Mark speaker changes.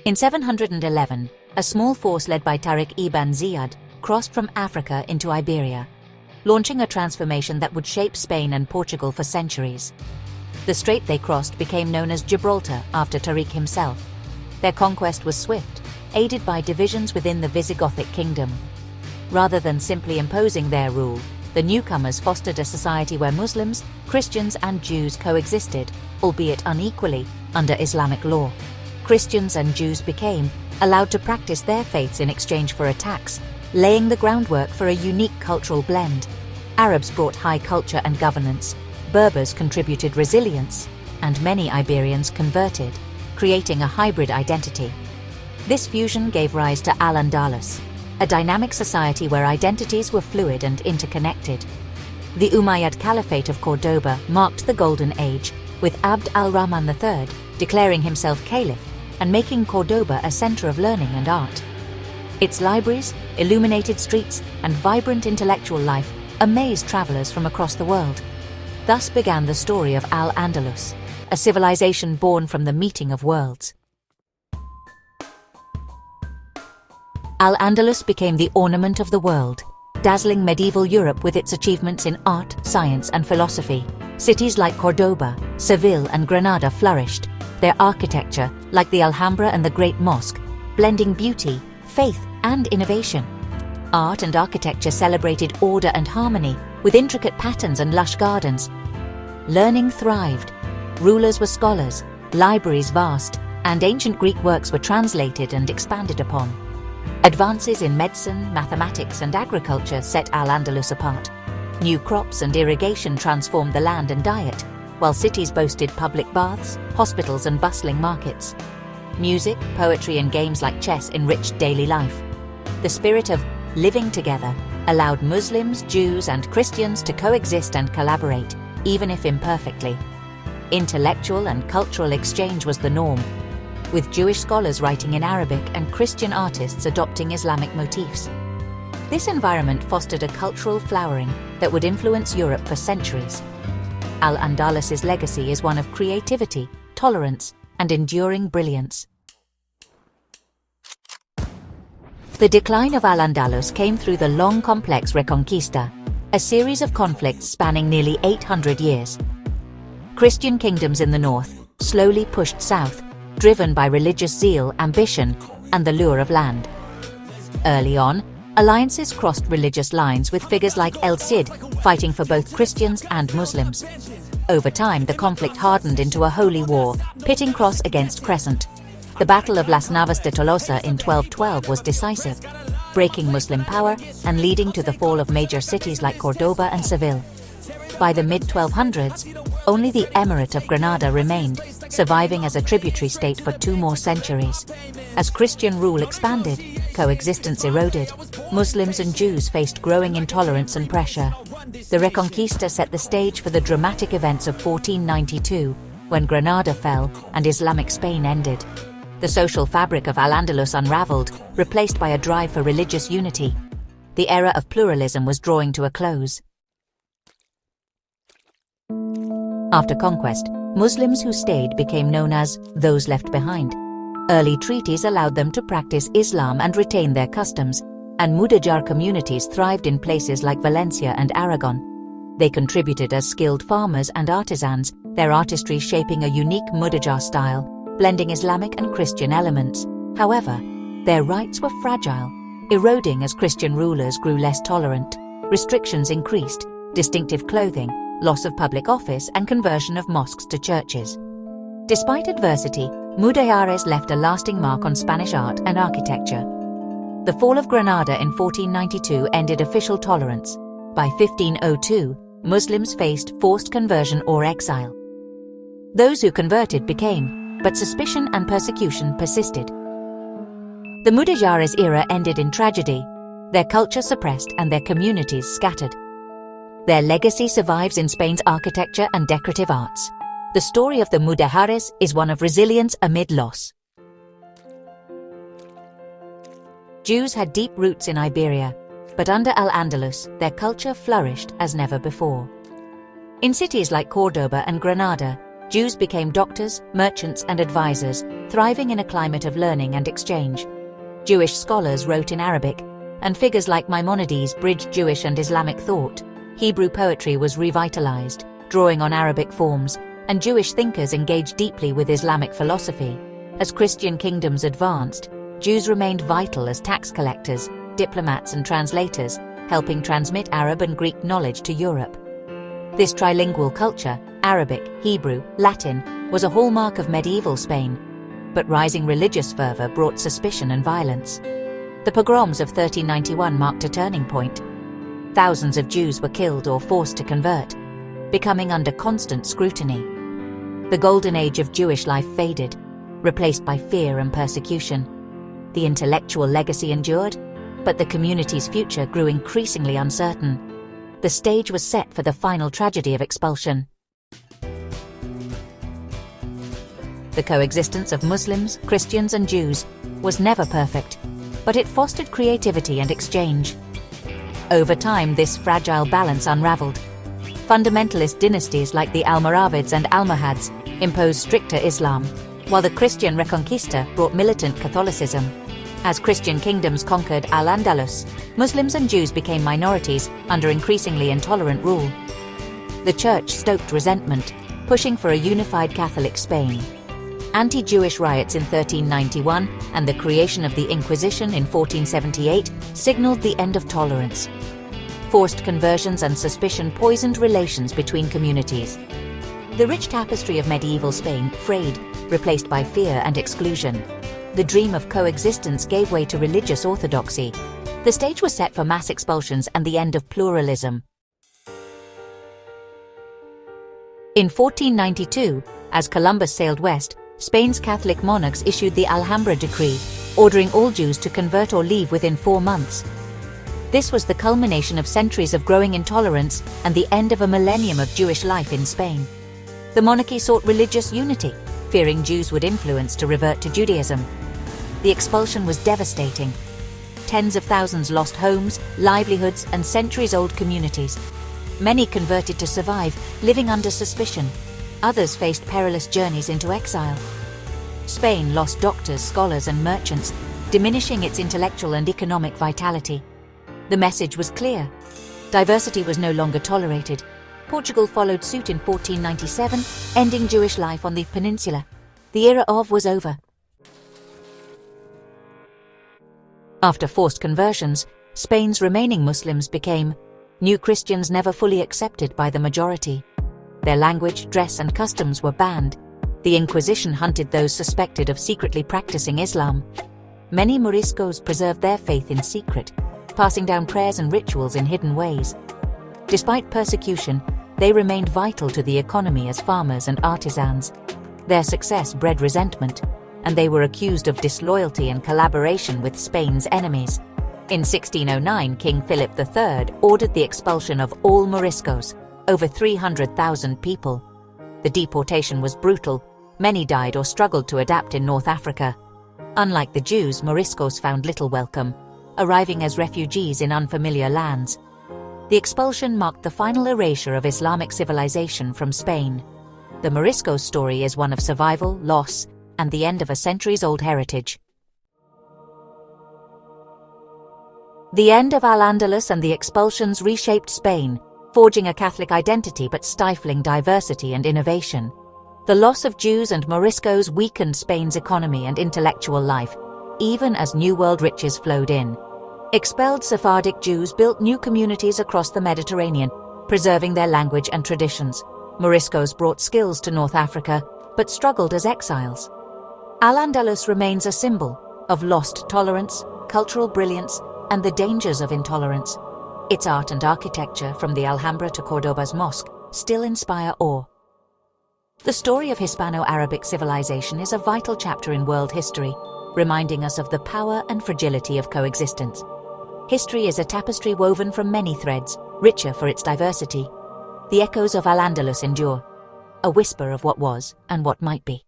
Speaker 1: In 711, a small force led by Tariq ibn Ziyad crossed from Africa into Iberia, launching a transformation that would shape Spain and Portugal for centuries. The strait they crossed became known as Gibraltar after Tariq himself. Their conquest was swift, aided by divisions within the Visigothic kingdom. Rather than simply imposing their rule, the newcomers fostered a society where Muslims, Christians and Jews coexisted, albeit unequally, under Islamic law. Christians and Jews became allowed to practice their faiths in exchange for a tax, laying the groundwork for a unique cultural blend. Arabs brought high culture and governance, Berbers contributed resilience, and many Iberians converted, creating a hybrid identity. This fusion gave rise to Al-Andalus, a dynamic society where identities were fluid and interconnected. The Umayyad Caliphate of Cordoba marked the Golden Age, with Abd al-Rahman III declaring himself caliph and making Cordoba a center of learning and art. Its libraries, illuminated streets, and vibrant intellectual life amazed travelers from across the world. Thus began the story of Al-Andalus, a civilization born from the meeting of worlds. Al-Andalus became the ornament of the world, dazzling medieval Europe with its achievements in art, science, and philosophy. Cities like Cordoba, Seville, and Granada flourished, their architecture, like the Alhambra and the Great Mosque, blending beauty, faith, and innovation. Art and architecture celebrated order and harmony, with intricate patterns and lush gardens. Learning thrived. Rulers were scholars, libraries vast, and ancient Greek works were translated and expanded upon. Advances in medicine, mathematics, and agriculture set Al-Andalus apart. New crops and irrigation transformed the land and diet, while cities boasted public baths, hospitals, and bustling markets. Music, poetry, and games like chess enriched daily life. The spirit of living together allowed Muslims, Jews, and Christians to coexist and collaborate, even if imperfectly. Intellectual and cultural exchange was the norm, with Jewish scholars writing in Arabic and Christian artists adopting Islamic motifs. This environment fostered a cultural flowering that would influence Europe for centuries. Al-Andalus's legacy is one of creativity, tolerance, and enduring brilliance. The decline of Al-Andalus came through the long complex Reconquista, a series of conflicts spanning nearly 800 years. Christian kingdoms in the north slowly pushed south, driven by religious zeal, ambition, and the lure of land. Early on, alliances crossed religious lines with figures like El Cid fighting for both Christians and Muslims. Over time, the conflict hardened into a holy war, pitting cross against crescent. The Battle of Las Navas de Tolosa in 1212 was decisive, breaking Muslim power and leading to the fall of major cities like Cordoba and Seville. By the mid-1200s, only the Emirate of Granada remained, surviving as a tributary state for 2 more centuries. As Christian rule expanded, coexistence eroded. Muslims and Jews faced growing intolerance and pressure. The Reconquista set the stage for the dramatic events of 1492, when Granada fell and Islamic Spain ended. The social fabric of Al-Andalus unraveled, replaced by a drive for religious unity. The era of pluralism was drawing to a close. After conquest, Muslims who stayed became known as those left behind. Early treaties allowed them to practice Islam and retain their customs, and Mudejar communities thrived in places like Valencia and Aragon. They contributed as skilled farmers and artisans, their artistry shaping a unique Mudejar style, blending Islamic and Christian elements. However, their rights were fragile, eroding as Christian rulers grew less tolerant. Restrictions increased, distinctive clothing, loss of public office, and conversion of mosques to churches. Despite adversity, Mudejares left a lasting mark on Spanish art and architecture. The fall of Granada in 1492 ended official tolerance. By 1502, Muslims faced forced conversion or exile. Those who converted became, but suspicion and persecution persisted. The Mudejares era ended in tragedy, their culture suppressed and their communities scattered. Their legacy survives in Spain's architecture and decorative arts. The story of the Mudejares is one of resilience amid loss. Jews had deep roots in Iberia, but under Al-Andalus, their culture flourished as never before. In cities like Cordoba and Granada, Jews became doctors, merchants, and advisors, thriving in a climate of learning and exchange. Jewish scholars wrote in Arabic, and figures like Maimonides bridged Jewish and Islamic thought. Hebrew poetry was revitalized, drawing on Arabic forms, and Jewish thinkers engaged deeply with Islamic philosophy. As Christian kingdoms advanced, Jews remained vital as tax collectors, diplomats and translators, helping transmit Arab and Greek knowledge to Europe. This trilingual culture, Arabic, Hebrew, Latin, was a hallmark of medieval Spain, but rising religious fervor brought suspicion and violence. The pogroms of 1391 marked a turning point. Thousands of Jews were killed or forced to convert, becoming under constant scrutiny. The golden age of Jewish life faded, replaced by fear and persecution. The intellectual legacy endured, but the community's future grew increasingly uncertain. The stage was set for the final tragedy of expulsion. The coexistence of Muslims, Christians and Jews was never perfect, but it fostered creativity and exchange. Over time, this fragile balance unraveled. Fundamentalist dynasties like the Almoravids and Almohads imposed stricter Islam, while the Christian Reconquista brought militant Catholicism. As Christian kingdoms conquered Al-Andalus, Muslims and Jews became minorities under increasingly intolerant rule. The Church stoked resentment, pushing for a unified Catholic Spain. Anti-Jewish riots in 1391 and the creation of the Inquisition in 1478 signaled the end of tolerance. Forced conversions and suspicion poisoned relations between communities. The rich tapestry of medieval Spain frayed, replaced by fear and exclusion. The dream of coexistence gave way to religious orthodoxy. The stage was set for mass expulsions and the end of pluralism. In 1492, as Columbus sailed west, Spain's Catholic monarchs issued the Alhambra Decree, ordering all Jews to convert or leave within 4 months. This was the culmination of centuries of growing intolerance and the end of a millennium of Jewish life in Spain. The monarchy sought religious unity, fearing Jews would influence to revert to Judaism. The expulsion was devastating. Tens of thousands lost homes, livelihoods, and centuries-old communities. Many converted to survive, living under suspicion. Others faced perilous journeys into exile. Spain lost doctors, scholars, and merchants, diminishing its intellectual and economic vitality. The message was clear. Diversity was no longer tolerated. Portugal followed suit in 1497, ending Jewish life on the peninsula. The era of was over. After forced conversions, Spain's remaining Muslims became new Christians never fully accepted by the majority. Their language, dress, and customs were banned. The Inquisition hunted those suspected of secretly practicing Islam. Many Moriscos preserved their faith in secret, passing down prayers and rituals in hidden ways. Despite persecution, they remained vital to the economy as farmers and artisans. Their success bred resentment, and they were accused of disloyalty and collaboration with Spain's enemies. In 1609, King Philip III ordered the expulsion of all Moriscos, over 300,000 people. The deportation was brutal. Many died or struggled to adapt in North Africa. Unlike the Jews, Moriscos found little welcome, arriving as refugees in unfamiliar lands. The expulsion marked the final erasure of Islamic civilization from Spain. The Moriscos story is one of survival, loss, and the end of a centuries-old heritage. The end of Al-Andalus and the expulsions reshaped Spain, forging a Catholic identity but stifling diversity and innovation. The loss of Jews and Moriscos weakened Spain's economy and intellectual life, even as New World riches flowed in. Expelled Sephardic Jews built new communities across the Mediterranean, preserving their language and traditions. Moriscos brought skills to North Africa, but struggled as exiles. Al-Andalus remains a symbol of lost tolerance, cultural brilliance, and the dangers of intolerance. Its art and architecture, from the Alhambra to Cordoba's mosque, still inspire awe. The story of Hispano-Arabic civilization is a vital chapter in world history, reminding us of the power and fragility of coexistence. History is a tapestry woven from many threads, richer for its diversity. The echoes of Al-Andalus endure, a whisper of what was and what might be.